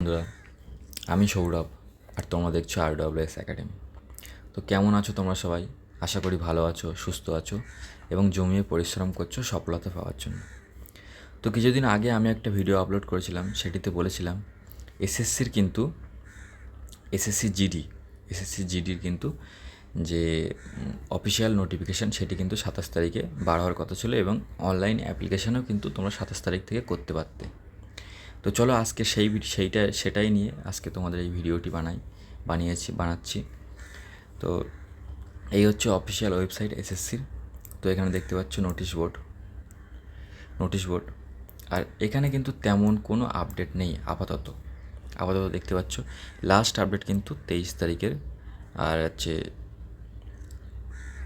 বন্ধুরা, আমি সৌরভ আর তোমরা দেখছো RWS একাডেমি। তো কেমন আছো তোমরা সবাই? আশা করি ভালো আছো, সুস্থ আছো এবং জমিয়ে পরিশ্রম করছো সফলতা পাওয়ার জন্য। তো কিছুদিন আগে আমি একটা ভিডিও আপলোড করেছিলাম, সেটিতে বলেছিলাম এসএসসির কিন্তু এসএসসি জিডির কিন্তু যে অফিসিয়াল নোটিফিকেশান সেটি কিন্তু 27 তারিখে বার হওয়ার কথা ছিল এবং অনলাইন অ্যাপ্লিকেশানও কিন্তু তোমরা 27 তারিখ থেকে করতে পারতে। তো চলো আজকে সেটাই নিয়ে আজকে তোমাদের এই ভিডিওটি বানাচ্ছি। তো এই হচ্ছে অফিসিয়াল ওয়েবসাইট এসএসসির। তো এখানে দেখতে পাচ্ছ নোটিশ বোর্ড। আর এখানে কিন্তু তেমন কোনো আপডেট নেই আপাতত দেখতে পাচ্ছ লাস্ট আপডেট কিন্তু 23 তারিখের। আর হচ্ছে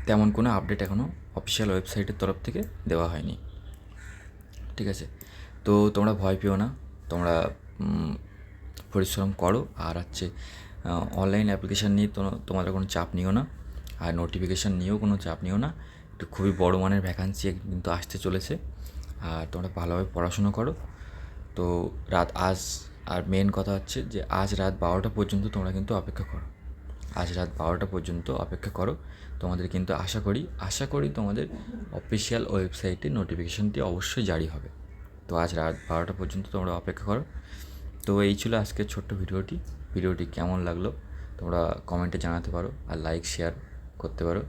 তেমন কোনো আপডেট এখনও অফিসিয়াল ওয়েবসাইটের তরফ থেকে দেওয়া হয়নি। ঠিক আছে, তো তোমরা ভয় পেও না, তোমরা পরিশ্রম করো। আর হচ্ছে অনলাইন অ্যাপ্লিকেশান নিয়ে তোমাদের কোনো চাপ নিও না, আর নোটিফিকেশান নিয়েও কোনো চাপ নিও না। একটু খুবই বড় মানের ভ্যাকান্সি কিন্তু আসতে চলেছে, আর তোমরা ভালোভাবে পড়াশুনো করো। তো আর মেন কথা হচ্ছে যে আজ রাত 12টা পর্যন্ত তোমরা কিন্তু অপেক্ষা করো। তোমাদের কিন্তু আশা করি তোমাদের অফিসিয়াল ওয়েবসাইটে নোটিফিকেশানটি অবশ্যই জারি হবে। তো আজ রাত 12টা পর্যন্ত তোমরা অপেক্ষা করো। তো এই ছিল আজকের ছোট্ট ভিডিওটি কেমন লাগলো তোমরা কমেন্টে জানাতে পারো, আর লাইক শেয়ার করতে পারো।